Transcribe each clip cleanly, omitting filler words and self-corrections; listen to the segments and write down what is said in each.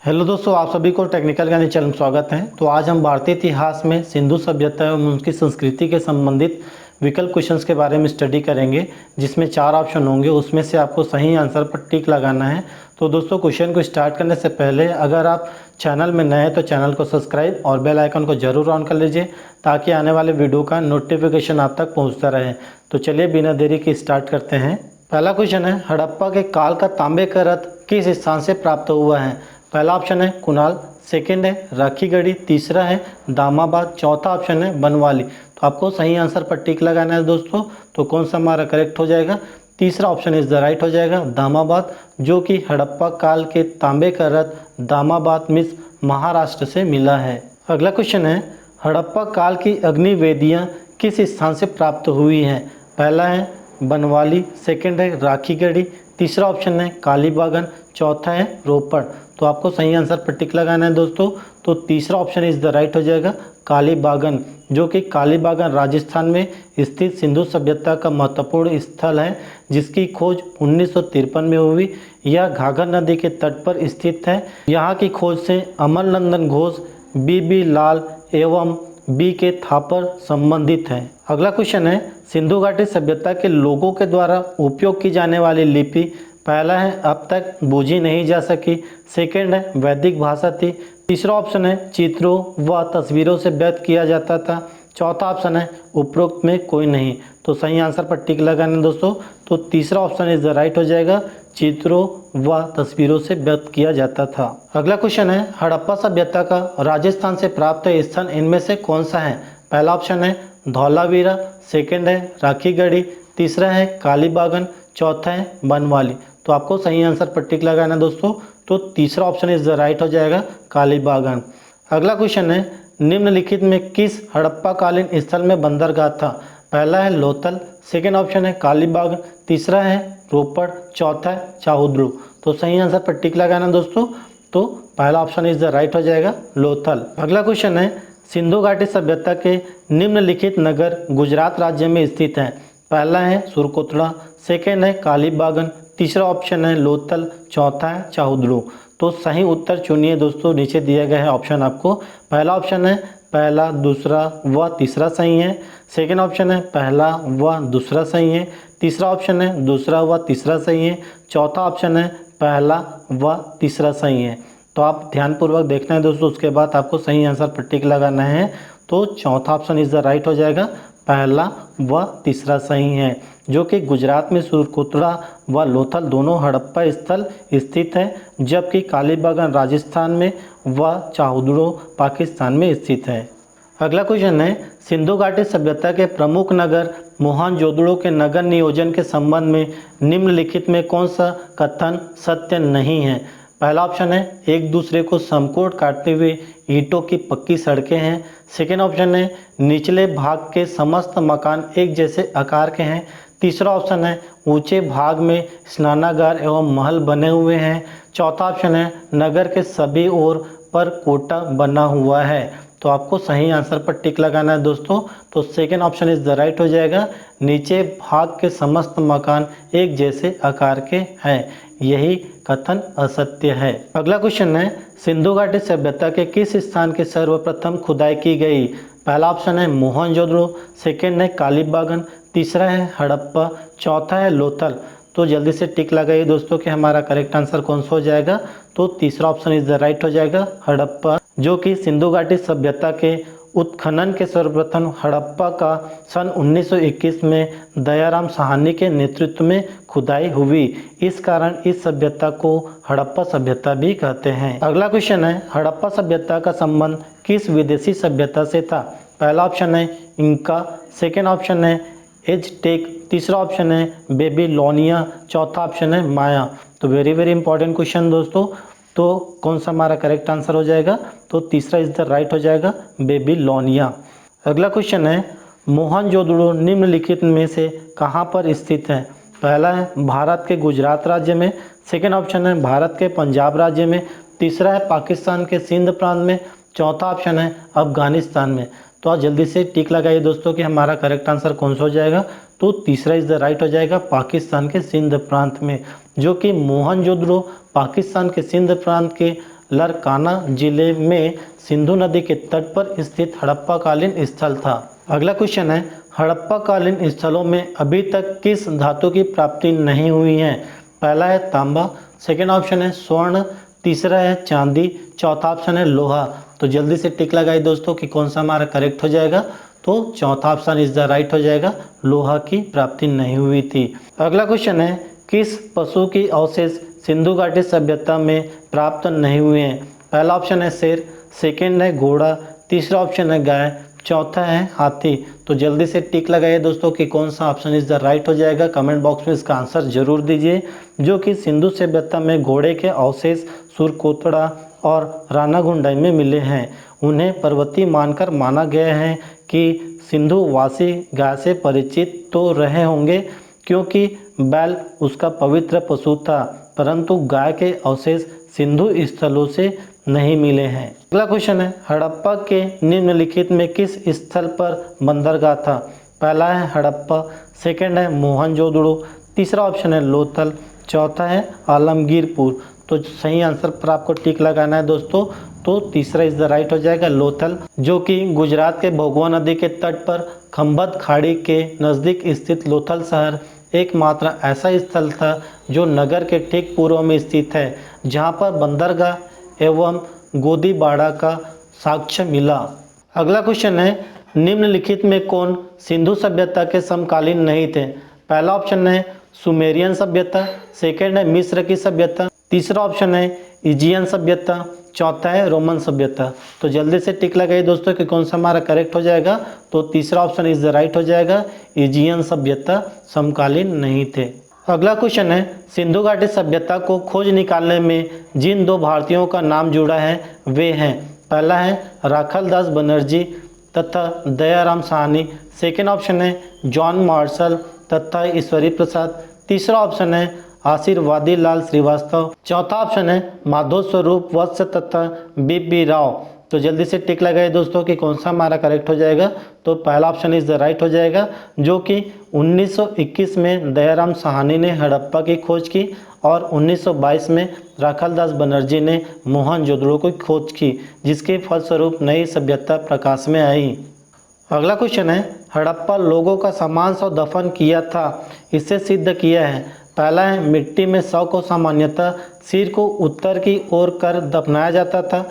Hello दोस्तों, आप सभी को टेक्निकल ज्ञानी चैनल में स्वागत है। तो आज हम भारतीय इतिहास में सिंधु सभ्यता एवं उनकी संस्कृति के संबंधित विकल्प क्वेश्चंस के बारे में स्टडी करेंगे, जिसमें 4 ऑप्शन होंगे। उसमें से आपको सही आंसर पर टिक लगाना है। तो दोस्तों, क्वेश्चन को स्टार्ट करने से पहले अगर आप चैनल में नए हैं तो चैनल को सब्सक्राइब और बेल आइकन को जरूर ऑन कर लीजिए, ताकि आने वाले वीडियो का नोटिफिकेशन आप तक पहुँचता रहे। तो चलिए बिना देरी के स्टार्ट करते हैं। पहला क्वेश्चन है, हड़प्पा के काल का तांबे का रथ किस स्थान से प्राप्त हुआ है? पहला ऑप्शन है कुणाल, सेकंड है राखीगढ़ी, तीसरा है दामाबाद, चौथा ऑप्शन है बनवाली। तो आपको सही आंसर पर टिक लगाना है दोस्तों। तो कौन सा हमारा करेक्ट हो जाएगा? तीसरा ऑप्शन इज द राइट हो जाएगा, दामाबाद, जो कि हड़प्पा काल के तांबे का रथ दामाबाद मिस महाराष्ट्र से मिला है। अगला क्वेश्चन है, हड़प्पा काल की अग्नि वेदियाँ किस स्थान से प्राप्त हुई हैं? पहला है बनवाली, सेकंड है राखीगढ़ी, तीसरा ऑप्शन है कालीबागन, चौथा है रोपड़। तो आपको सही आंसर पर टिक लगाना है दोस्तों। तो तीसरा ऑप्शन इज द राइट हो जाएगा, कालीबागन, जो कि कालीबागन राजस्थान में स्थित सिंधु सभ्यता का महत्वपूर्ण स्थल है, जिसकी खोज 1953 में हुई। यह घाघर नदी के तट पर स्थित है। यहाँ की खोज से अमर नंदन घोष, बी लाल एवं बी के थापर संबंधित हैं। अगला क्वेश्चन है, सिंधु घाटी सभ्यता के लोगों के द्वारा उपयोग की जाने वाली लिपि। पहला है अब तक बूझी नहीं जा सकी, सेकंड है वैदिक भाषा थी, तीसरा ऑप्शन है चित्रों व तस्वीरों से व्यक्त किया जाता था, चौथा ऑप्शन है उपरोक्त में कोई नहीं। तो सही आंसर पर टिक लगाना दोस्तों। तो तीसरा ऑप्शन इज द राइट हो जाएगा, चित्रों व तस्वीरों से व्यक्त किया जाता था। अगला क्वेश्चन है, हड़प्पा सभ्यता का राजस्थान से प्राप्त स्थान इनमें से कौन सा है? पहला ऑप्शन है धौलावीरा, सेकंड है राखीगढ़ी, तीसरा है कालीबागन, चौथा है बनवाली। तो आपको सही आंसर पर टिक लगाना है दोस्तों। तो तीसरा ऑप्शन इज द राइट हो जाएगा, कालीबागन। अगला क्वेश्चन है, निम्नलिखित में किस हड़प्पा कालीन स्थल में बंदरगाह था? पहला है लोथल, सेकंड ऑप्शन है कालीबागन, तीसरा है रोपड़, चौथा है चाहुद्रू। तो सही आंसर पर टिक लगाना दोस्तों। तो पहला ऑप्शन इज द राइट हो जाएगा, लोथल। अगला क्वेश्चन है, सिंधु घाटी सभ्यता के निम्नलिखित नगर गुजरात राज्य में स्थित हैं। पहला है सुरकोतड़ा, सेकंड है कालीबागन, तीसरा ऑप्शन है लोथल, चौथा है चाहुद्रू। तो सही उत्तर चुनिए दोस्तों। नीचे दिया गया है ऑप्शन आपको। पहला ऑप्शन है पहला, दूसरा व तीसरा सही है, सेकंड ऑप्शन है पहला व दूसरा सही है, तीसरा ऑप्शन है दूसरा व तीसरा सही है, चौथा ऑप्शन है पहला व तीसरा सही है। तो आप ध्यानपूर्वक देखना है दोस्तों, उसके बाद आपको सही आंसर पर टिक लगाना है। तो चौथा ऑप्शन इज द राइट हो जाएगा, पहला व तीसरा सही है, जो कि गुजरात में सुरकोतड़ा व लोथल दोनों हड़प्पा स्थल स्थित है, जबकि कालीबागन राजस्थान में व चाहुद्रू पाकिस्तान में स्थित है। अगला क्वेश्चन है, सिंधु घाटी सभ्यता के प्रमुख नगर मोहनजोदड़ो के नगर नियोजन के संबंध में निम्नलिखित में कौन सा कथन सत्य नहीं है? पहला ऑप्शन है एक दूसरे को समकोण काटते हुए ईंटों की पक्की सड़कें हैं, सेकेंड ऑप्शन है निचले भाग के समस्त मकान एक जैसे आकार के हैं, तीसरा ऑप्शन है ऊंचे भाग में स्नानागार एवं महल बने हुए हैं, चौथा ऑप्शन है नगर के सभी ओर पर कोटा बना हुआ है। तो आपको सही आंसर पर टिक लगाना है दोस्तों। तो second option is the right हो जाएगा, नीचे भाग के समस्त मकान एक जैसे आकार के हैं। यही कथन असत्य है। अगला क्वेश्चन है, सिंधु घाटी सभ्यता के किस स्थान की सर्वप्रथम खुदाई की गई? पहला ऑप्शन है मोहनजोदड़ो, सेकंड है कालीबागन, तीसरा है हड़प्पा, चौथा है लोथल। तो जल्दी से टिक लगाइए दोस्तों कि हमारा करेक्ट आंसर कौन सा हो जाएगा। तो तीसरा ऑप्शन इज द राइट हो जाएगा, हड़प्पा, जो कि सिंधु घाटी सभ्यता के उत्खनन के सर्वप्रथम हड़प्पा का सन 1921 में दयाराम साहनी के नेतृत्व में खुदाई हुई। इस कारण इस सभ्यता को हड़प्पा सभ्यता भी कहते हैं। अगला क्वेश्चन है, हड़प्पा सभ्यता का संबंध किस विदेशी सभ्यता से था? पहला ऑप्शन है इंका, सेकेंड ऑप्शन है एज़टेक, तीसरा ऑप्शन है बेबीलोनिया, चौथा ऑप्शन है माया। तो वेरी इंपॉर्टेंट क्वेश्चन दोस्तों। तो कौन सा हमारा करेक्ट आंसर हो जाएगा? तो तीसरा इज द राइट हो जाएगा, बेबीलोनिया। अगला क्वेश्चन है, मोहनजोदड़ो निम्नलिखित में से कहाँ पर स्थित है? पहला है भारत के गुजरात राज्य में, सेकेंड ऑप्शन है भारत के पंजाब राज्य में, तीसरा है पाकिस्तान के सिंध प्रांत में, चौथा ऑप्शन है अफगानिस्तान में। तो आप जल्दी से टिक लगाइए दोस्तों कि हमारा करेक्ट आंसर कौन सा हो जाएगा। तो तीसरा इज द राइट हो जाएगा, पाकिस्तान के सिंध प्रांत में, जो कि मोहनजोदड़ो पाकिस्तान के सिंध प्रांत के लरकाना जिले में सिंधु नदी के तट पर स्थित हड़प्पा कालीन स्थल था। अगला क्वेश्चन है, हड़प्पा कालीन स्थलों में अभी तक किस धातु की प्राप्ति नहीं हुई है? पहला है तांबा, सेकेंड ऑप्शन है स्वर्ण, तीसरा है चांदी, चौथा ऑप्शन है लोहा। तो जल्दी से टिक लगाइए दोस्तों कि कौन सा हमारा करेक्ट हो जाएगा। तो चौथा ऑप्शन इज द राइट हो जाएगा, लोहा की प्राप्ति नहीं हुई थी। अगला क्वेश्चन है, किस पशु की अवशेष सिंधु घाटी सभ्यता में प्राप्त नहीं हुए हैं? पहला ऑप्शन है शेर, सेकेंड है घोड़ा, तीसरा ऑप्शन है गाय, चौथा है हाथी। तो जल्दी से टिक लगाइए दोस्तों कि कौन सा ऑप्शन इज द राइट हो जाएगा। कमेंट बॉक्स में इसका आंसर जरूर दीजिए। जो कि सिंधु सभ्यता में घोड़े के अवशेष सुरकोतड़ा और रानागुंडाई में मिले हैं। उन्हें पर्वतीय मानकर माना गया है कि सिंधु वासी गाय से परिचित तो रहे होंगे क्योंकि बैल उसका पवित्र पशु था, परंतु गाय के अवशेष सिंधु स्थलों से नहीं मिले हैं। अगला क्वेश्चन है, हड़प्पा के निम्नलिखित में किस स्थल पर बंदरगाह था? पहला है हड़प्पा, सेकंड है मोहनजोदड़ो, तीसरा ऑप्शन है लोथल, चौथा है आलमगीरपुर। तो सही आंसर पर आपको टिक लगाना है दोस्तों। तो तीसरा इज द राइट हो जाएगा लोथल, जो कि गुजरात के भोगवा नदी के तट पर खंभत खाड़ी के नज़दीक स्थित लोथल शहर एकमात्र ऐसा स्थल था जो नगर के ठीक पूर्व में स्थित है, जहां पर बंदरगाह एवं गोदीबाड़ा का साक्ष्य मिला। अगला क्वेश्चन है, निम्नलिखित में कौन सिंधु सभ्यता के समकालीन नहीं थे? पहला ऑप्शन है सुमेरियन सभ्यता, सेकेंड है मिस्र की सभ्यता, तीसरा ऑप्शन है इजियन सभ्यता, चौथा है रोमन सभ्यता। तो जल्दी से टिक लगाइए दोस्तों कि कौन सा हमारा करेक्ट हो जाएगा। तो तीसरा ऑप्शन इज द राइट हो जाएगा, इजियन सभ्यता समकालीन नहीं थे। अगला क्वेश्चन है, सिंधु घाटी सभ्यता को खोज निकालने में जिन दो भारतीयों का नाम जुड़ा है वे हैं। पहला है राखल दास बनर्जी तथा दयाराम साहनी, सेकेंड ऑप्शन है जॉन मार्शल तथा ईश्वरी प्रसाद, तीसरा ऑप्शन है आशीर्वादी लाल श्रीवास्तव, चौथा ऑप्शन है माधव स्वरूप वत्स तथा बीपी राव। तो जल्दी से टिक लगाइए दोस्तों कि कौन सा हमारा करेक्ट हो जाएगा। तो पहला ऑप्शन इज द राइट हो जाएगा, जो कि 1921 में दयाराम साहनी ने हड़प्पा की खोज की और 1922 में राखलदास बनर्जी ने मोहनजोदड़ो की खोज की, जिसके फलस्वरूप नई सभ्यता प्रकाश में आई। अगला क्वेश्चन है, हड़प्पा लोगों का समान शव दफन किया था, इसे सिद्ध किया है। पहला है मिट्टी में शव को सामान्यतः सिर को उत्तर की ओर कर दफनाया जाता था,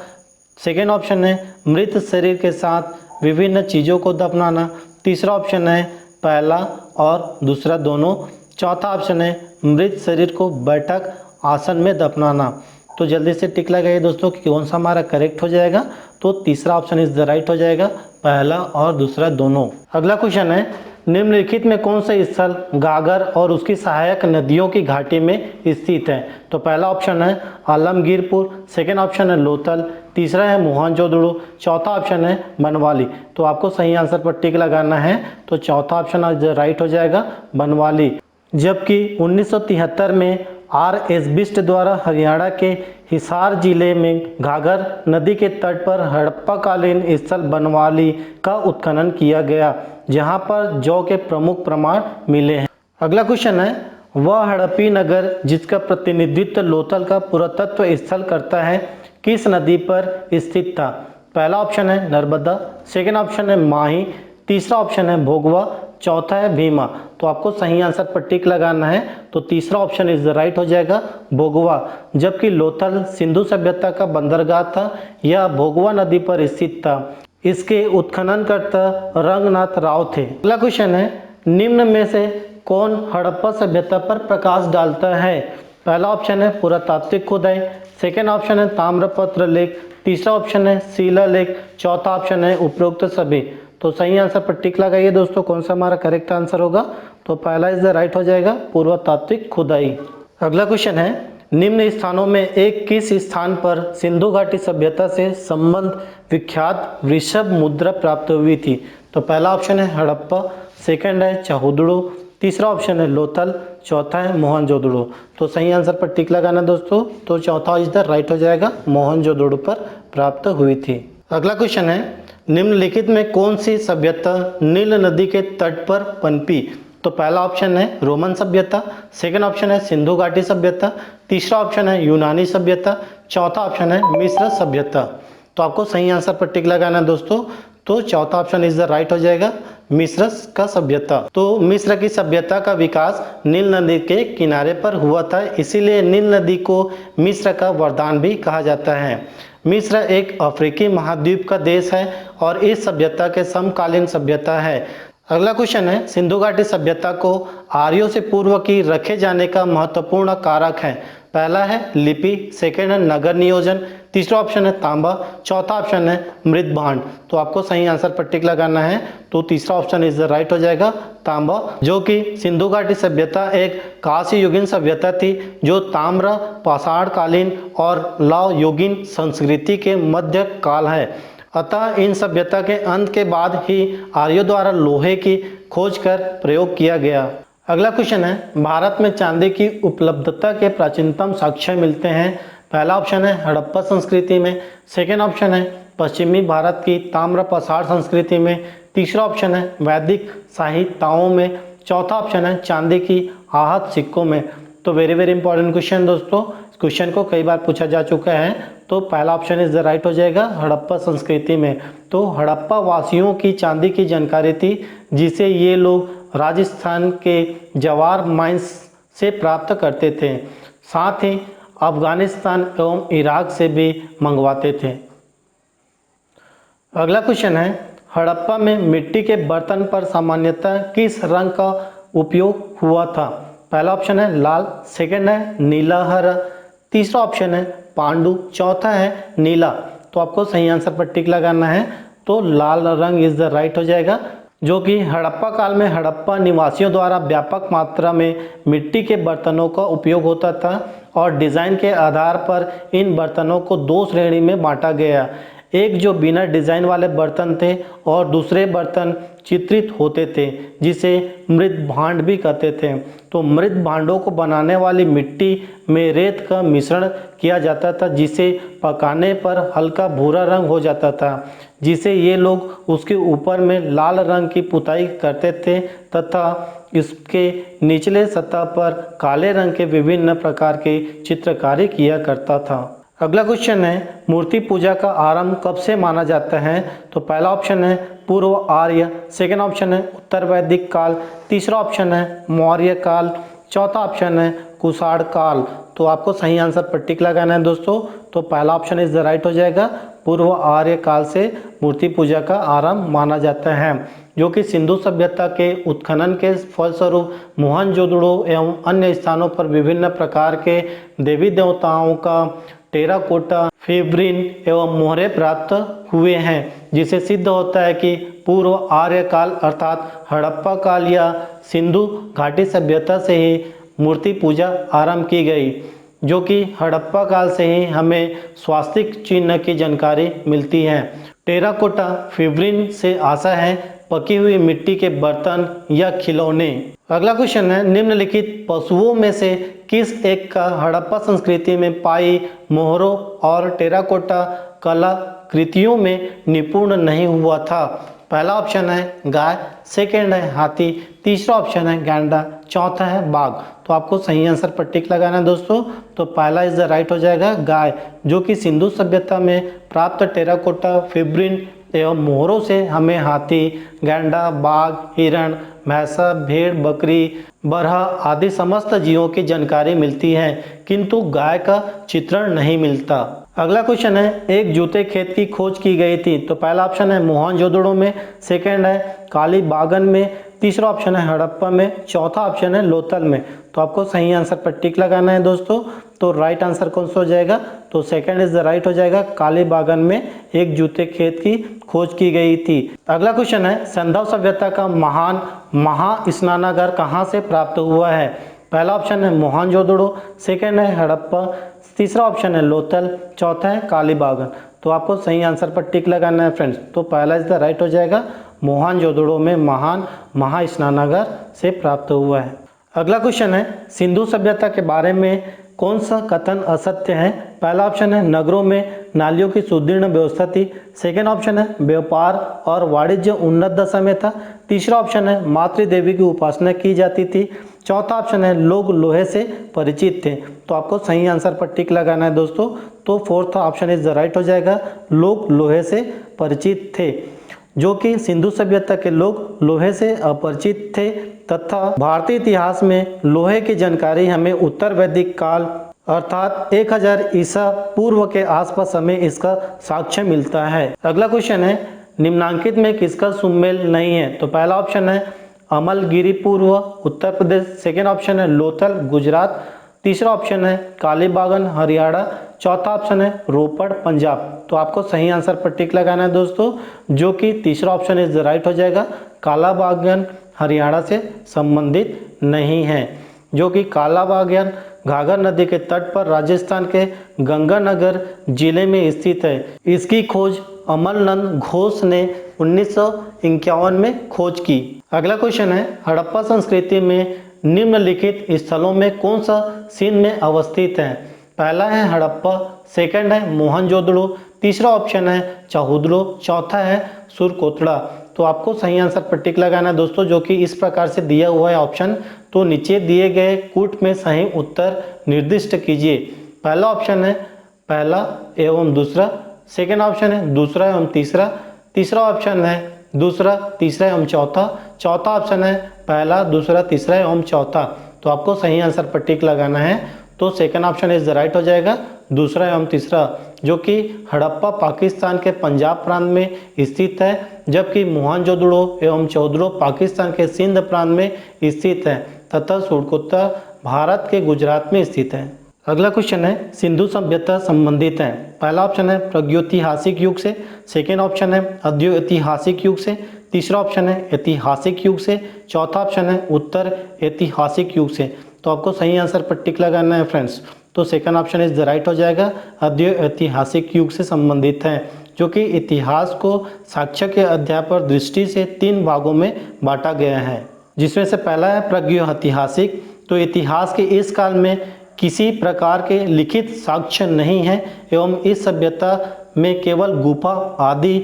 सेकेंड ऑप्शन है मृत शरीर के साथ विभिन्न चीज़ों को दफनाना, तीसरा ऑप्शन है पहला और दूसरा दोनों, चौथा ऑप्शन है मृत शरीर को बैठक आसन में दफनाना। तो जल्दी से टिक लगाइए दोस्तों कि कौन सा हमारा करेक्ट हो जाएगा। तो तीसरा ऑप्शन इज द राइट हो जाएगा, पहला और दूसरा दोनों। अगला क्वेश्चन है, निम्नलिखित में कौन सा स्थल गागर और उसकी सहायक नदियों की घाटी में स्थित है? तो पहला ऑप्शन है आलमगीरपुर, सेकेंड ऑप्शन है लोथल, तीसरा है मोहनजोदड़ो, चौथा ऑप्शन है बनवाली। तो आपको सही आंसर पर टिक लगाना है। तो चौथा ऑप्शन राइट हो जाएगा बनवाली। जबकि 1973 में R.S. बिष्ट द्वारा हरियाणा के हिसार जिले में घाघर नदी के तट पर हड़प्पाकालीन स्थल बनवाली का उत्खनन किया गया, जहां पर जौ के प्रमुख प्रमाण मिले हैं। अगला क्वेश्चन है, वह हड़प्पी नगर जिसका प्रतिनिधित्व लोथल का पुरातत्व स्थल करता है किस नदी पर स्थित था? पहला ऑप्शन है नर्मदा, सेकेंड ऑप्शन है माही, तीसरा ऑप्शन है भोगवा, चौथा है भीमा। तो आपको सही आंसर पर टिक लगाना है। तो तीसरा ऑप्शन इज राइट हो जाएगा भोगवा। जबकि लोथल सिंधु सभ्यता का बंदरगाह था, यह भोगवा नदी पर स्थित था। इसके उत्खननकर्ता रंगनाथ राव थे। अगला क्वेश्चन है, निम्न में से कौन हड़प्पा सभ्यता पर प्रकाश डालता है? पहला ऑप्शन है पुरातात्विक खुदाई, सेकेंड ऑप्शन है ताम्रपत्र लेख, तीसरा ऑप्शन है शिला लेख, चौथा ऑप्शन है उपरोक्त सभी। तो सही आंसर पर टिक लगाइए दोस्तों, कौन सा हमारा करेक्ट आंसर होगा। तो पहला इज द राइट हो जाएगा पुरातात्विक खुदाई। अगला क्वेश्चन है, निम्न स्थानों में एक किस स्थान पर सिंधु घाटी सभ्यता से संबंध विख्यात वृषभ मुद्रा प्राप्त हुई थी? तो पहला ऑप्शन है हड़प्पा, सेकंड है चहुदड़ो, तीसरा ऑप्शन है लोथल, चौथा है मोहनजोदड़ो। तो सही आंसर पर टिक लगाना दोस्तों। तो चौथा इज द राइट हो जाएगा, मोहनजोदड़ो पर प्राप्त हुई थी। अगला क्वेश्चन है, निम्नलिखित में कौन सी सभ्यता नील नदी के तट पर पनपी? तो पहला ऑप्शन है रोमन सभ्यता, सेकंड ऑप्शन है सिंधु घाटी सभ्यता, तीसरा ऑप्शन है यूनानी सभ्यता, चौथा ऑप्शन है मिस्र सभ्यता। तो आपको सही आंसर पर टिक लगाना है दोस्तों। तो चौथा ऑप्शन इज द राइट हो जाएगा, मिस्र का सभ्यता। तो मिस्र की सभ्यता का विकास नील नदी के किनारे पर हुआ था, इसीलिए नील नदी को मिस्र का वरदान भी कहा जाता है। मिस्र एक अफ्रीकी महाद्वीप का देश है और इस सभ्यता के समकालीन सभ्यता है। अगला क्वेश्चन है, सिंधु घाटी सभ्यता को आर्यों से पूर्व की रखे जाने का महत्वपूर्ण कारक है। पहला है लिपि, सेकंड है नगर नियोजन, तीसरा ऑप्शन है तांबा, चौथा ऑप्शन है मृद भांड। तो आपको सही आंसर पर टिक लगाना है। तो तीसरा ऑप्शन इज द राइट हो जाएगा, तांबा, जो कि सिंधु घाटी सभ्यता एक कांस्य युगीन सभ्यता थी जो ताम्र पाषाण कालीन और लौह युगीन संस्कृति के मध्य काल है। अतः इन सभ्यता के अंत के बाद ही आर्यों द्वारा लोहे की खोज कर प्रयोग किया गया। अगला क्वेश्चन है, भारत में चांदी की उपलब्धता के प्राचीनतम साक्ष्य मिलते हैं। पहला ऑप्शन है हड़प्पा संस्कृति में, सेकेंड ऑप्शन है पश्चिमी भारत की ताम्र पाषाण संस्कृति में, तीसरा ऑप्शन है वैदिक साहित्यों में, चौथा ऑप्शन है चांदी की आहत सिक्कों में। तो वेरी इंपॉर्टेंट क्वेश्चन दोस्तों, क्वेश्चन को कई बार पूछा जा चुका है। तो पहला ऑप्शन इज द राइट हो जाएगा, हड़प्पा संस्कृति में। तो हड़प्पा वासियों की चांदी की जानकारी थी जिसे ये लोग राजस्थान के जवार माइंस से प्राप्त करते थे, साथ ही अफगानिस्तान एवं इराक से भी मंगवाते थे। अगला क्वेश्चन है, हड़प्पा में मिट्टी के बर्तन पर सामान्यतः किस रंग का उपयोग हुआ था। पहला ऑप्शन है लाल, सेकंड है नीला हरा, तीसरा ऑप्शन है पांडु, चौथा है नीला। तो आपको सही आंसर पर टिक लगाना है। तो लाल रंग इज द राइट हो जाएगा, जो कि हड़प्पा काल में हड़प्पा निवासियों द्वारा व्यापक मात्रा में मिट्टी के बर्तनों का उपयोग होता था और डिज़ाइन के आधार पर इन बर्तनों को दो श्रेणी में बांटा गया। एक जो बिना डिज़ाइन वाले बर्तन थे और दूसरे बर्तन चित्रित होते थे जिसे मृद भांड भी कहते थे। तो मृद भांडों को बनाने वाली मिट्टी में रेत का मिश्रण किया जाता था जिसे पकाने पर हल्का भूरा रंग हो जाता था, जिसे ये लोग उसके ऊपर में लाल रंग की पुताई करते थे तथा इसके निचले सतह पर काले रंग के विभिन्न प्रकार के चित्रकारी किया करता था। अगला क्वेश्चन है, मूर्ति पूजा का आरंभ कब से माना जाता है। तो पहला ऑप्शन है पूर्व आर्य, सेकेंड ऑप्शन है उत्तर वैदिक काल, तीसरा ऑप्शन है मौर्य काल, चौथा ऑप्शन है कुषाण काल। तो आपको सही आंसर पर टिक लगाना है दोस्तों। तो पहला ऑप्शन इज द राइट हो जाएगा, पूर्व आर्य काल से मूर्ति पूजा का आरंभ माना जाता है, जो कि सिंधु सभ्यता के उत्खनन के फलस्वरूप मोहनजोदड़ो एवं अन्य स्थानों पर विभिन्न प्रकार के देवी देवताओं का टेराकोटा, फिब्रिन एवं मोहरे प्राप्त हुए हैं, जिसे सिद्ध होता है कि पूर्व आर्य काल अर्थात हड़प्पा काल या सिंधु घाटी सभ्यता से ही मूर्ति पूजा आरंभ की गई, जो कि हड़प्पा काल से ही हमें स्वास्तिक चिन्ह की जानकारी मिलती है। टेराकोटा फिब्रिन से आशा है पकी हुई मिट्टी के बर्तन या खिलौने। अगला क्वेश्चन है, निम्नलिखित पशुओं में से किस एक का हड़प्पा संस्कृति में पाई मोहरों और टेराकोटा कलाकृतियों में निपुण नहीं हुआ था। पहला ऑप्शन है गाय, सेकेंड है हाथी, तीसरा ऑप्शन है गैंडा, चौथा है बाघ। तो आपको सही आंसर पर टिक लगाना है दोस्तों। तो पहला इज द राइट हो जाएगा गाय, जो कि सिंधु सभ्यता में प्राप्त टेराकोटा, फिब्रिन एवं मोहरों से हमें हाथी, गैंडा, बाघ, हिरण, भैंसा, भेड़, बकरी, बरहा आदि समस्त जीवों की जानकारी मिलती है, किंतु गाय का चित्रण नहीं मिलता। अगला क्वेश्चन है, एक जूते खेत की खोज की गई थी। तो पहला ऑप्शन है मोहनजोदड़ो में, सेकंड है कालीबागन में, तीसरा ऑप्शन है हड़प्पा में, चौथा ऑप्शन है लोथल में। तो आपको सही आंसर पर टिक लगाना है दोस्तों। तो राइट आंसर कौन सा हो जाएगा। तो सेकंड इज द राइट हो जाएगा, कालीबागन में एक जूते खेत की खोज की गई थी। अगला क्वेश्चन है, सिंधु सभ्यता का महान महास्नानागार कहाँ से प्राप्त हुआ है। पहला ऑप्शन है मोहनजोदड़ो, सेकंड है हड़प्पा, तीसरा ऑप्शन है लोथल, चौथा है कालीबागन। तो आपको सही आंसर पर टिक लगाना है फ्रेंड्स। तो पहला इज द राइट हो जाएगा, मोहनजोदड़ो में महान महास्नानागार से प्राप्त हुआ है। अगला क्वेश्चन है, सिंधु सभ्यता के बारे में कौन सा कथन असत्य है। पहला ऑप्शन है नगरों में नालियों की सुदृढ़ व्यवस्था थी, सेकेंड ऑप्शन है व्यापार और वाणिज्य उन्नत दशा में था, तीसरा ऑप्शन है मातृ देवी की उपासना की जाती थी, चौथा ऑप्शन है लोग लोहे से परिचित थे। तो आपको सही आंसर पर टिक लगाना है दोस्तों। तो fourth option is the right हो जाएगा, लोग लोहे से परिचित थे, जो कि सिंधु सभ्यता के लोग लोहे से अपरिचित थे तथा भारतीय इतिहास में लोहे की जानकारी हमें उत्तर वैदिक काल अर्थात 1000 ईसा पूर्व के आसपास हमें इसका साक्ष्य मिलता है। अगला क्वेश्चन है निम्नांकित में किसका सुमेल नहीं है। तो पहला ऑप्शन है अमलगिरी पूर्व उत्तर प्रदेश, सेकेंड ऑप्शन है लोथल गुजरात, तीसरा ऑप्शन है कालीबागन हरियाणा, चौथा ऑप्शन है रोपड़ पंजाब। तो आपको सही आंसर पर टिक लगाना है दोस्तों, जो कि तीसरा ऑप्शन इज राइट हो जाएगा, कालाबागन हरियाणा से संबंधित नहीं है, जो कि कालाबागन घाघर नदी के तट पर राजस्थान के गंगानगर जिले में स्थित है। इसकी खोज अमलनंद घोष ने 1951 में खोज की। अगला क्वेश्चन है हड़प्पा संस्कृति में निम्नलिखित स्थलों में कौन सा सिंध में अवस्थित है। पहला है हड़प्पा, सेकंड है मोहनजोदड़ो, तीसरा ऑप्शन है चाहुद्रो, चौथा है सुरकोतड़ा। तो आपको सही आंसर पर टिक लगाना है दोस्तों, जो कि इस प्रकार से दिया हुआ है ऑप्शन। तो नीचे दिए गए कूट में सही उत्तर निर्दिष्ट कीजिए। पहला ऑप्शन है पहला एवं दूसरा, सेकेंड ऑप्शन है दूसरा एवं तीसरा, तीसरा ऑप्शन है दूसरा तीसरा एवं चौथा, चौथा ऑप्शन है पहला दूसरा तीसरा एवं चौथा। तो आपको सही आंसर पर टिक लगाना है। तो second option is the right हो जाएगा, दूसरा एवं तीसरा, जो कि हड़प्पा पाकिस्तान के पंजाब प्रांत में स्थित है, जबकि मोहनजोदड़ो एवं चौधरो पाकिस्तान के सिंध प्रांत में स्थित है तथा सुरकोतड़ा भारत के गुजरात में स्थित है। अगला क्वेश्चन है सिंधु सभ्यता संबंधित है। पहला ऑप्शन है प्रागैतिहासिक युग से, सेकेंड ऑप्शन है अद्वैतिहासिक युग से, तीसरा ऑप्शन है ऐतिहासिक युग से, चौथा ऑप्शन है उत्तर ऐतिहासिक युग से। तो आपको सही आंसर पर टिक लगाना है फ्रेंड्स। तो second option is the right हो जाएगा, अद्वैतिहासिक युग से संबंधित है, जो कि इतिहास को साक्ष्य के अध्याय पर दृष्टि से 3 भागों में बांटा गया है, जिसमें से पहला है प्रागैतिहासिक। तो इतिहास के इस काल में किसी प्रकार के लिखित साक्ष्य नहीं है एवं इस सभ्यता में केवल गुफा आदि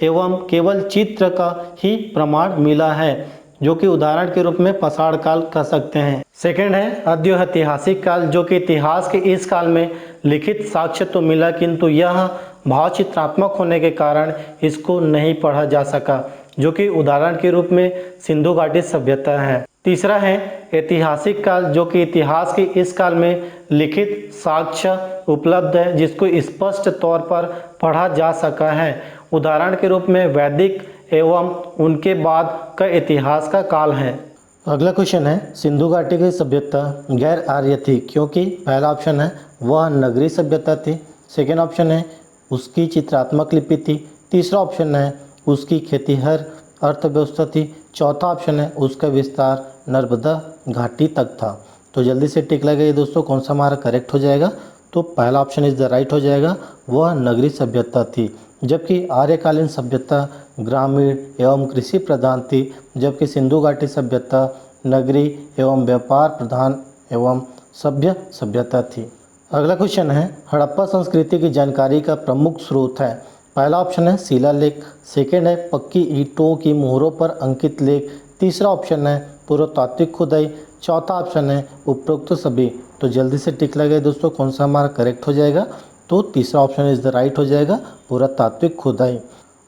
एवं केवल चित्र का ही प्रमाण मिला है, जो कि उदाहरण के रूप में पाषाण काल कह सकते हैं। सेकंड है अद्वैतिहासिक काल, जो कि इतिहास के इस काल में लिखित साक्ष्य तो मिला किंतु यह भावचित्रात्मक होने के कारण इसको नहीं पढ़ा जा सका, जो कि उदाहरण के रूप में सिंधु घाटी सभ्यता है। तीसरा है ऐतिहासिक काल, जो कि इतिहास के इस काल में लिखित साक्ष्य उपलब्ध है जिसको स्पष्ट तौर पर पढ़ा जा सका है, उदाहरण के रूप में वैदिक एवं उनके बाद का इतिहास का काल है। अगला क्वेश्चन है सिंधु घाटी की सभ्यता गैर आर्य थी क्योंकि पहला ऑप्शन है वह नगरीय सभ्यता थी, सेकेंड ऑप्शन है उसकी चित्रात्मक लिपि थी, तीसरा ऑप्शन है उसकी खेतीहर अर्थव्यवस्था थी, चौथा ऑप्शन है उसका विस्तार नर्मदा घाटी तक था। तो जल्दी से टिक लगाइए दोस्तों, कौन सा हमारा करेक्ट हो जाएगा। तो पहला ऑप्शन इज द राइट हो जाएगा, वह नगरीय सभ्यता थी, जबकि आर्यकालीन सभ्यता ग्रामीण एवं कृषि प्रधान थी, जबकि सिंधु घाटी सभ्यता नगरीय एवं व्यापार प्रधान एवं सभ्य सभ्यता थी। अगला क्वेश्चन है हड़प्पा संस्कृति की जानकारी का प्रमुख स्रोत है। पहला ऑप्शन है शिलालेख, सेकेंड है पक्की ईंटों की मोहरों पर अंकित लेख, तीसरा ऑप्शन है पुरातात्विक खुदाई, चौथा ऑप्शन है उपरोक्त सभी। तो जल्दी से टिक लगाइए दोस्तों, कौन सा हमारा करेक्ट हो जाएगा। तो तीसरा ऑप्शन इज द राइट हो जाएगा, पुरातात्विक खुदाई।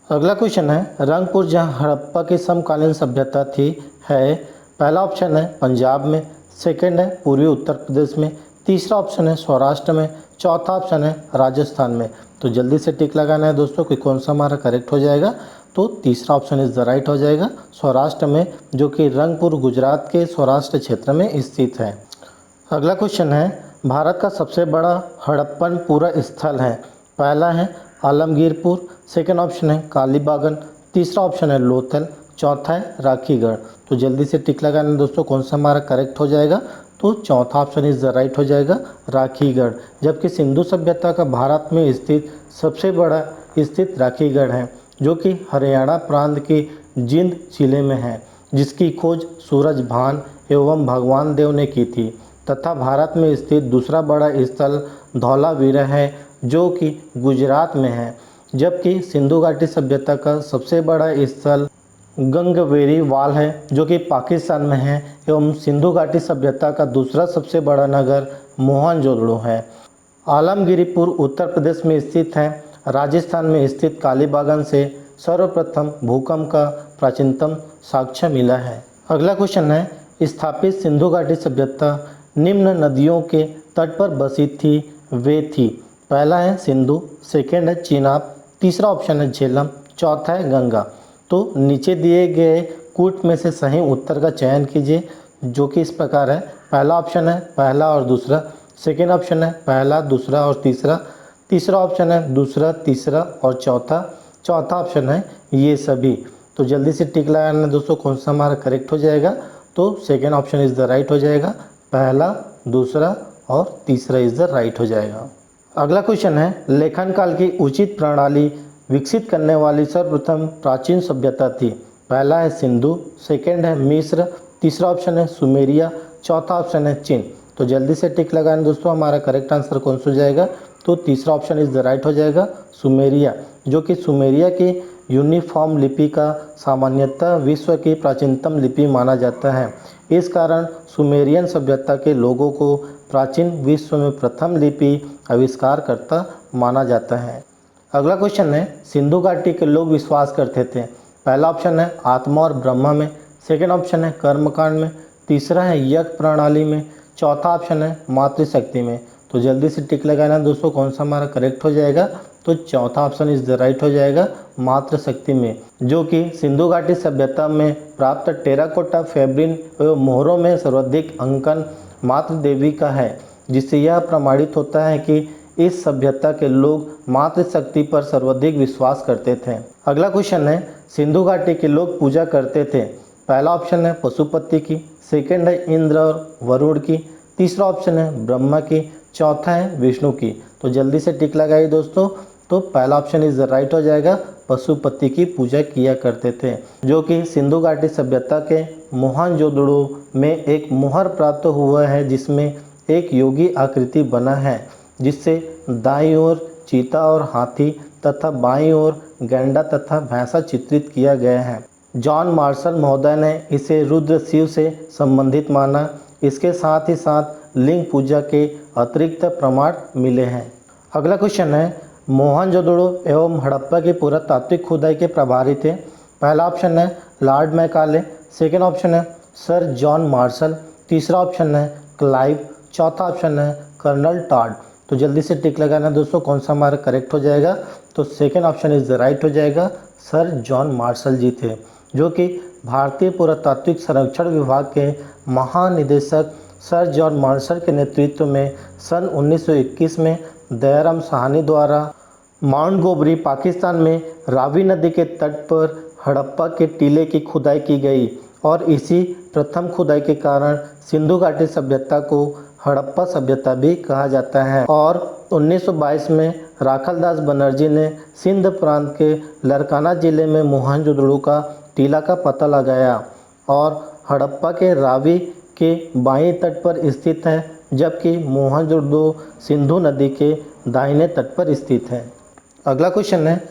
अगला क्वेश्चन है रंगपुर जहाँ हड़प्पा की समकालीन सभ्यता थी है। पहला ऑप्शन है पंजाब में, सेकेंड है पूर्वी उत्तर प्रदेश में, तीसरा ऑप्शन है सौराष्ट्र में, चौथा ऑप्शन है राजस्थान में। तो जल्दी से टिक लगाना है दोस्तों कि कौन सा हमारा करेक्ट हो जाएगा। तो तीसरा ऑप्शन इज द राइट हो जाएगा, सौराष्ट्र में, जो कि रंगपुर गुजरात के सौराष्ट्र क्षेत्र में स्थित है। अगला क्वेश्चन है भारत का सबसे बड़ा हड़प्पन पूरा स्थल है। पहला है आलमगीरपुर, सेकेंड ऑप्शन है कालीबागन, तीसरा ऑप्शन है लोथल, चौथा है राखीगढ़। तो जल्दी से टिक लगाना है दोस्तों, कौन सा हमारा करेक्ट हो जाएगा। तो चौथा ऑप्शन इज द राइट हो जाएगा, राखीगढ़, जबकि सिंधु सभ्यता का भारत में स्थित सबसे बड़ा स्थित राखीगढ़ है, जो कि हरियाणा प्रांत के जिंद जिले में है, जिसकी खोज सूरजभान एवं भगवान देव ने की थी, तथा भारत में स्थित दूसरा बड़ा स्थल धौलावीरा है, जो कि गुजरात में है, जबकि सिंधु घाटी सभ्यता का सबसे बड़ा स्थल गंगवेरी वाल है जो कि पाकिस्तान में है एवं सिंधु घाटी सभ्यता का दूसरा सबसे बड़ा नगर मोहनजोदड़ो है। आलमगीरपुर उत्तर प्रदेश में स्थित है। राजस्थान में स्थित कालीबागन से सर्वप्रथम भूकंप का प्राचीनतम साक्ष्य मिला है। अगला क्वेश्चन है, स्थापित सिंधु घाटी सभ्यता निम्न नदियों के तट पर बसी थी, वे थी। पहला है सिंधु, सेकेंड है चिनाब, तीसरा ऑप्शन है झेलम, चौथा है गंगा। तो नीचे दिए गए कूट में से सही उत्तर का चयन कीजिए, जो कि इस प्रकार है। पहला ऑप्शन है पहला और दूसरा, सेकेंड ऑप्शन है पहला, दूसरा और तीसरा, तीसरा ऑप्शन है दूसरा, तीसरा और चौथा, चौथा ऑप्शन है ये सभी। तो जल्दी से टिक लगाना दोस्तों, कौन सा हमारा करेक्ट हो जाएगा। तो second option is the right हो जाएगा, पहला, दूसरा और तीसरा इज़ द राइट हो जाएगा। अगला क्वेश्चन है, लेखन काल की उचित प्रणाली विकसित करने वाली सर्वप्रथम प्राचीन सभ्यता थी। पहला है सिंधु, सेकेंड है मिस्र, तीसरा ऑप्शन है सुमेरिया, चौथा ऑप्शन है चीन। तो जल्दी से टिक लगाएं दोस्तों, हमारा करेक्ट आंसर कौन सा हो जाएगा। तो तीसरा ऑप्शन इज़ द राइट हो जाएगा, सुमेरिया, जो कि सुमेरिया की यूनिफॉर्म लिपि का सामान्यतः विश्व की प्राचीनतम लिपि माना जाता है। इस कारण सुमेरियन सभ्यता के लोगों को प्राचीन विश्व में प्रथम लिपि आविष्कारकर्ता माना जाता है। अगला क्वेश्चन है, सिंधु घाटी के लोग विश्वास करते थे। पहला ऑप्शन है आत्मा और ब्रह्मा में, सेकेंड ऑप्शन है कर्मकांड में, तीसरा है यज्ञ प्रणाली में, चौथा ऑप्शन है मातृशक्ति में। तो जल्दी से टिक लगाना दोस्तों, कौन सा हमारा करेक्ट हो जाएगा। तो चौथा ऑप्शन इज द राइट हो जाएगा, मातृशक्ति में, जो कि सिंधु घाटी सभ्यता में प्राप्त टेराकोटा फैब्रिन एवं मोहरों में सर्वाधिक अंकन मातृ देवी का है, जिससे यह प्रमाणित होता है कि इस सभ्यता के लोग मातृशक्ति पर सर्वाधिक विश्वास करते थे। अगला क्वेश्चन है, सिंधु घाटी के लोग पूजा करते थे। पहला ऑप्शन है पशुपति की, सेकेंड है इंद्र और वरुण की, तीसरा ऑप्शन है ब्रह्मा की, चौथा है विष्णु की। तो जल्दी से टिक लगाइए दोस्तों। तो पहला ऑप्शन इज राइट हो जाएगा, पशुपति की पूजा किया करते थे, जो कि सिंधु घाटी सभ्यता के मोहनजोदड़ो में एक मुहर प्राप्त हुआ है जिसमें एक योगी आकृति बना है, जिससे दाईं ओर चीता और हाथी तथा बाईं ओर गैंडा तथा भैंसा चित्रित किया गया है। जॉन मार्शल महोदय ने इसे रुद्र शिव से संबंधित माना। इसके साथ ही साथ लिंग पूजा के अतिरिक्त प्रमाण मिले हैं। अगला क्वेश्चन है, मोहनजोदड़ो एवं हड़प्पा की पुरातात्विक खुदाई के प्रभारी थे। पहला ऑप्शन है लॉर्ड मैकाले, सेकेंड ऑप्शन है सर जॉन मार्शल, तीसरा ऑप्शन है क्लाइव, चौथा ऑप्शन है कर्नल टॉड। तो जल्दी से टिक लगाना दोस्तों, कौन सा हमारा करेक्ट हो जाएगा। तो second option is the right हो जाएगा, सर जॉन मार्शल जी थे, जो कि भारतीय पुरातात्विक संरक्षण विभाग के महानिदेशक सर जॉन मार्शल के नेतृत्व में सन 1921 में दयाराम साहनी द्वारा माउंट गोबरी पाकिस्तान में रावी नदी के तट पर हड़प्पा के टीले की खुदाई की गई और इसी प्रथम खुदाई के कारण सिंधु घाटी सभ्यता को हड़प्पा सभ्यता भी कहा जाता है। और 1922 में राखलदास बनर्जी ने सिंध प्रांत के लरकाना जिले में मोहनजोदड़ो का टीला का पता लगाया और हड़प्पा के रावी के बाईं तट पर स्थित है, जबकि मोहनजोदड़ो सिंधु नदी के दाहिने तट पर स्थित है। अगला क्वेश्चन है,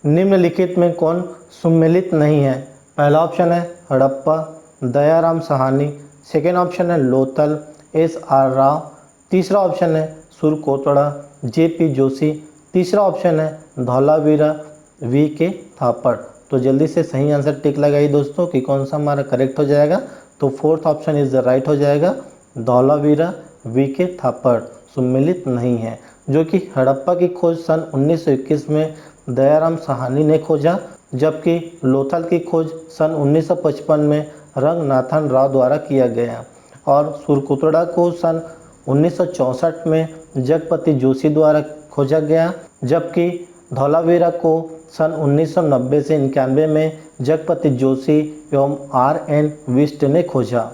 निम्नलिखित में कौन सम्मिलित नहीं है। पहला ऑप्शन है हड़प्पा, दयाराम साहनी, सेकेंड ऑप्शन है लोथल, SR राव, तीसरा ऑप्शन है सुरकोतड़ा, JP जोशी, तीसरा ऑप्शन है धौलावीरा, VK थापड़। तो जल्दी से सही आंसर टिक लगाइए दोस्तों कि कौन सा हमारा करेक्ट हो जाएगा। तो fourth option is the right हो जाएगा, धौलावीरा, VK थापड़ सम्मिलित नहीं है, जो कि हड़प्पा की खोज सन 1921 में दयाराम साहनी ने खोजा, जबकि लोथल की खोज सन 1955 में रंगनाथन राव द्वारा किया गया और सुरकोतड़ा को सन 1964 में जगपति जोशी द्वारा खोजा गया, जबकि धौलावीरा को सन 1990 से 91 में जगपति जोशी एवं RN विष्ट ने खोजा।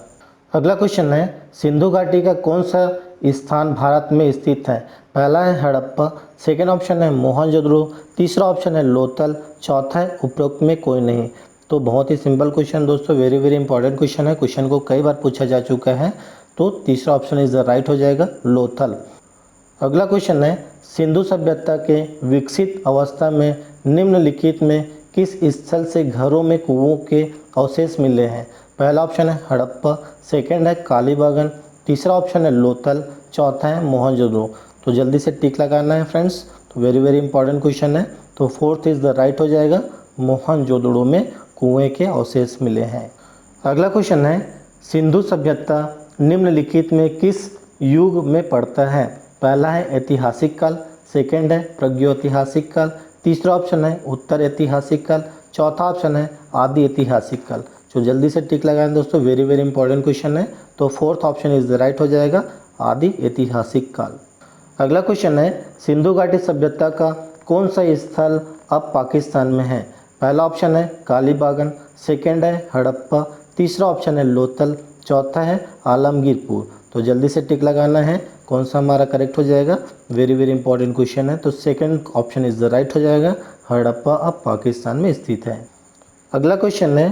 अगला क्वेश्चन है, सिंधु घाटी का कौन सा स्थान भारत में स्थित है। पहला है हड़प्पा, सेकेंड ऑप्शन है मोहनजोदड़ो, तीसरा ऑप्शन है लोथल, चौथा है उपरोक्त में कोई नहीं। तो बहुत ही सिंपल क्वेश्चन दोस्तों, वेरी वेरी इंपॉर्टेंट क्वेश्चन है, क्वेश्चन को कई बार पूछा जा चुका है। तो तीसरा ऑप्शन इज द राइट हो जाएगा, लोथल। अगला क्वेश्चन है, सिंधु सभ्यता के विकसित अवस्था में निम्नलिखित में किस स्थल से घरों में कुओं के अवशेष मिले हैं? पहला ऑप्शन है हड़प्पा, सेकंड है कालीबागन, तीसरा ऑप्शन है लोथल, चौथा है मोहनजोदड़ो। तो जल्दी से टिक लगाना है फ्रेंड्स। तो वेरी वेरी इंपॉर्टेंट क्वेश्चन है। तो फोर्थ इज द राइट हो जाएगा, मोहनजोदड़ो में कुएं के अवशेष मिले हैं। अगला क्वेश्चन है, सिंधु सभ्यता निम्नलिखित में किस युग में पड़ता है? पहला है ऐतिहासिक काल, सेकंड है प्रागैतिहासिक काल, तीसरा ऑप्शन है उत्तर ऐतिहासिक काल, चौथा ऑप्शन है आदि ऐतिहासिक काल। तो जल्दी से टिक लगाएं दोस्तों, वेरी वेरी इंपॉर्टेंट क्वेश्चन है। तो fourth option is the right हो जाएगा, आदि ऐतिहासिक काल। अगला क्वेश्चन है, सिंधु घाटी सभ्यता का कौन सा स्थल अब पाकिस्तान में है? पहला ऑप्शन है कालीबागन, सेकंड है हड़प्पा, तीसरा ऑप्शन है लोथल, चौथा है आलमगीरपुर। तो जल्दी से टिक लगाना है, कौन सा हमारा करेक्ट हो जाएगा। वेरी वेरी इंपॉर्टेंट क्वेश्चन है। तो second option is the right हो जाएगा, हड़प्पा अब पाकिस्तान में स्थित है। अगला क्वेश्चन है,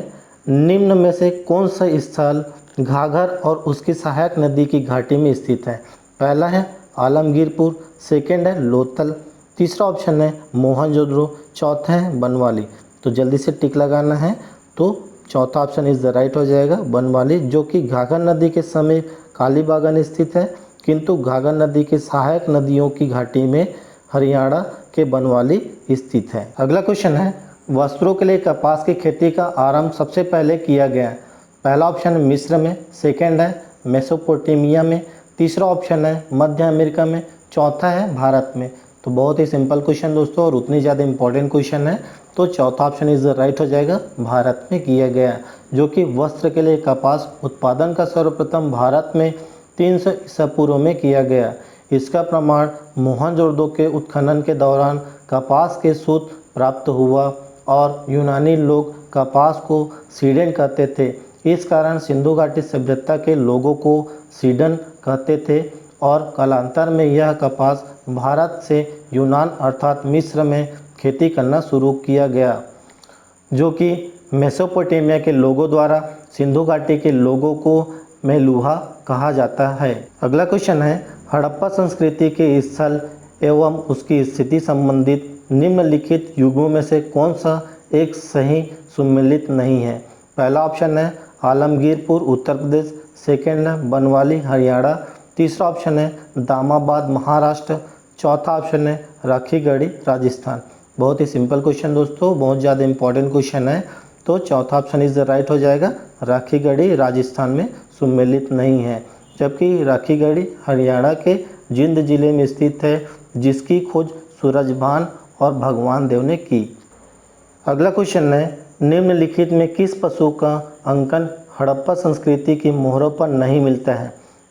निम्न में से कौन सा स्थल घाघर और उसकी सहायक नदी की घाटी में स्थित है? पहला है आलमगीरपुर, सेकंड है लोथल, तीसरा ऑप्शन है मोहनजोदड़ो, चौथा है बनवाली। तो जल्दी से टिक लगाना है। तो चौथा ऑप्शन इज द राइट हो जाएगा, बनवाली, जो कि घाघर नदी के समीप कालीबागन स्थित है, किंतु घाघर नदी की सहायक नदियों की घाटी में हरियाणा के बनवाली स्थित है। अगला क्वेश्चन है, वस्त्रों के लिए कपास की खेती का आरंभ सबसे पहले किया गया? पहला ऑप्शन है मिस्र में, सेकंड है मेसोपोटामिया में, तीसरा ऑप्शन है मध्य अमेरिका में, चौथा है भारत में। तो बहुत ही सिंपल क्वेश्चन दोस्तों, और उतनी ज़्यादा इंपॉर्टेंट क्वेश्चन है। तो चौथा ऑप्शन इज राइट हो जाएगा, भारत में किया गया, जो कि वस्त्र के लिए कपास उत्पादन का सर्वप्रथम भारत में 300 ईसा पूर्व में किया गया। इसका प्रमाण मोहनजोदड़ो के उत्खनन के दौरान कपास के सूत प्राप्त हुआ और यूनानी लोग कपास को सीडन कहते थे। इस कारण सिंधु घाटी सभ्यता के लोगों को सीडन कहते थे और कालांतर में यह कपास भारत से यूनान अर्थात मिस्र में खेती करना शुरू किया गया, जो कि मेसोपोटामिया के लोगों द्वारा सिंधु घाटी के लोगों को मेलुहा कहा जाता है। अगला क्वेश्चन है, हड़प्पा संस्कृति के स्थल एवं उसकी स्थिति संबंधित निम्नलिखित युगों में से कौन सा एक सही सुमेलित नहीं है? पहला ऑप्शन है आलमगीरपुर उत्तर प्रदेश, सेकंड है बनवाली हरियाणा, तीसरा ऑप्शन है दामाबाद महाराष्ट्र, चौथा ऑप्शन है राखीगढ़ी राजस्थान। बहुत ही सिंपल क्वेश्चन दोस्तों, बहुत ज़्यादा इंपॉर्टेंट क्वेश्चन है। तो चौथा ऑप्शन इज द राइट हो जाएगा, राखीगढ़ी राजस्थान में सुमेलित नहीं है, जबकि राखीगढ़ी हरियाणा के जिंद जिले में स्थित है, जिसकी खोज सूरजभान और भगवान देव ने की। अगला क्वेश्चन है, निम्नलिखित में किस पशु का अंकन हड़प्पा संस्कृति की मोहरों पर नहीं मिलता है?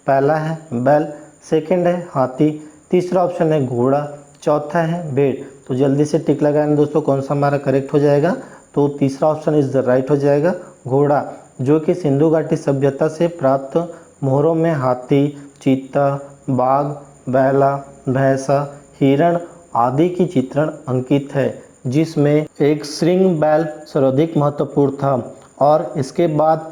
पहला है बैल, सेकंड है हाथी, तीसरा ऑप्शन है घोड़ा, चौथा है भेड़। तो जल्दी से टिक लगाएं दोस्तों, कौन सा हमारा करेक्ट हो जाएगा। तो तीसरा ऑप्शन इज द राइट हो जाएगा, घोड़ा, जो कि सिंधु घाटी सभ्यता से प्राप्त मोहरों में हाथी, चीता, बाघ, बैला, भैंसा, हिरण आदि की चित्रण अंकित है, जिसमें एक श्रृंग बैल सर्वाधिक महत्वपूर्ण था और इसके बाद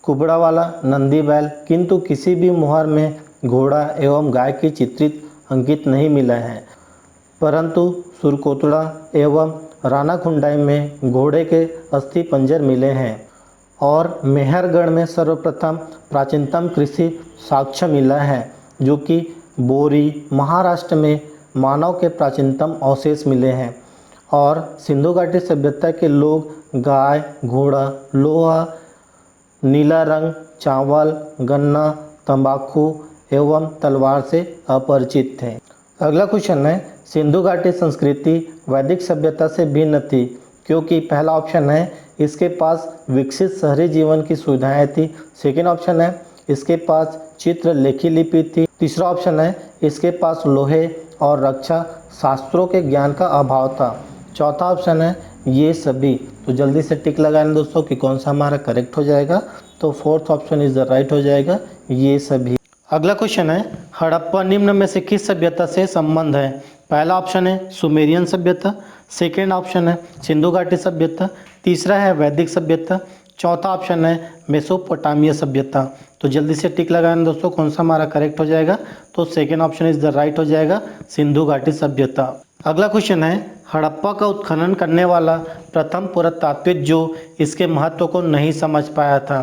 कुबड़ा वाला नंदी बैल, किंतु किसी भी मोहर में घोड़ा एवं गाय की चित्रित अंकित नहीं मिला है, परंतु सुरकोतड़ा एवं रानाखुंडाई में घोड़े के अस्थि पंजर मिले हैं और मेहरगढ़ में सर्वप्रथम प्राचीनतम कृषि साक्ष्य मिला है, जो कि बोरी महाराष्ट्र में मानव के प्राचीनतम अवशेष मिले हैं और सिंधु घाटी सभ्यता के लोग गाय, घोड़ा, लोहा, नीला रंग, चावल, गन्ना, तंबाकू एवं तलवार से अपरिचित थे। अगला क्वेश्चन है, सिंधु घाटी संस्कृति वैदिक सभ्यता से भिन्न थी क्योंकि पहला ऑप्शन है इसके पास विकसित शहरी जीवन की सुविधाएं थी, सेकेंड ऑप्शन है इसके पास चित्र लेखी लिपि थी, तीसरा ऑप्शन है इसके पास लोहे और रक्षा शास्त्रों के ज्ञान का अभाव था, चौथा ऑप्शन है ये सभी। तो जल्दी से टिक लगाएं दोस्तों कि कौन सा हमारा करेक्ट हो जाएगा। तो fourth option is the right हो जाएगा, ये सभी। अगला क्वेश्चन है, हड़प्पा निम्न में से किस सभ्यता से संबंध है? पहला ऑप्शन है सुमेरियन सभ्यता, सेकेंड ऑप्शन है सिंधु घाटी सभ्यता, तीसरा है वैदिक सभ्यता, चौथा ऑप्शन है मेसोपोटामिया सभ्यता। तो जल्दी से टिक लगाएं दोस्तों, कौन सा हमारा करेक्ट हो जाएगा। तो second option is the right हो जाएगा, सिंधु घाटी सभ्यता। अगला क्वेश्चन है, हड़प्पा का उत्खनन करने वाला प्रथम पुरातात्विक जो इसके महत्व को नहीं समझ पाया था।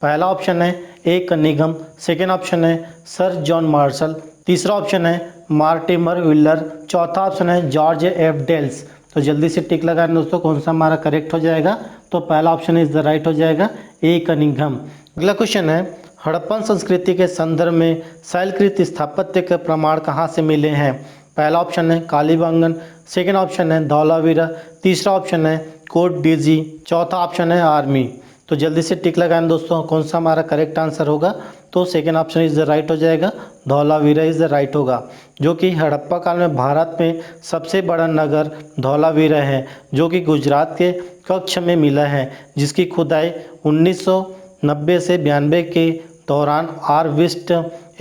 पहला ऑप्शन है ए कनिंघम, सेकेंड ऑप्शन है सर जॉन मार्शल, तीसरा ऑप्शन है मार्टिमर व्हीलर, चौथा ऑप्शन है जॉर्ज एफ डेल्स। तो जल्दी से टिक लगाएं दोस्तों, कौन सा हमारा करेक्ट हो जाएगा। तो पहला ऑप्शन इज द राइट हो जाएगा, ए कनिंघम। अगला क्वेश्चन है हड़प्पन संस्कृति के संदर्भ में शैलकृत स्थापत्य के प्रमाण कहाँ से मिले हैं। पहला ऑप्शन है कालीबंगन, सेकेंड ऑप्शन है धौलावीरा, तीसरा ऑप्शन है कोट डीजी, चौथा ऑप्शन है आर्मी। तो जल्दी से टिक लगाएं दोस्तों, कौन सा हमारा करेक्ट आंसर होगा। तो second option is the right हो जाएगा, धौलावीरा इज द राइट होगा, जो कि हड़प्पा काल में भारत में सबसे बड़ा नगर धौलावीरा है, जो कि गुजरात के कच्छ में मिला है, जिसकी खुदाई 1990 से 92 के दौरान आर विस्ट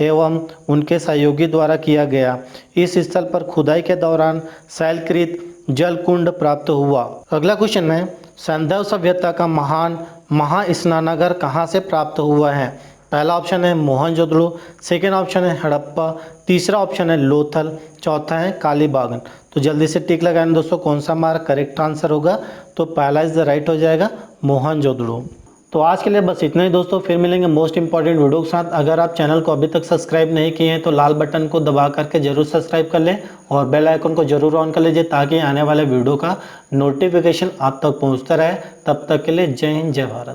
एवं उनके सहयोगी द्वारा किया गया। इस स्थल पर खुदाई के दौरान शैलकृत जलकुंड प्राप्त हुआ। अगला क्वेश्चन है सैंधव सभ्यता का महान महास्नानागार कहाँ से प्राप्त हुआ है। पहला ऑप्शन है मोहनजोदड़ो, सेकेंड ऑप्शन है हड़प्पा, तीसरा ऑप्शन है लोथल, चौथा है कालीबागन। तो जल्दी से टिक लगाएं दोस्तों, कौन सा हमारा करेक्ट आंसर होगा। तो पहला इज द राइट हो जाएगा, मोहनजोदड़ो। तो आज के लिए बस इतना ही दोस्तों, फिर मिलेंगे मोस्ट इंपॉर्टेंट वीडियो के साथ। अगर आप चैनल को अभी तक सब्सक्राइब नहीं किए हैं तो लाल बटन को दबा करके जरूर सब्सक्राइब कर लें और बेल आइकन को जरूर ऑन कर लीजिए, ताकि आने वाले वीडियो का नोटिफिकेशन आप तक पहुंचता रहे। तब तक के लिए जय हिंद, जय भारत।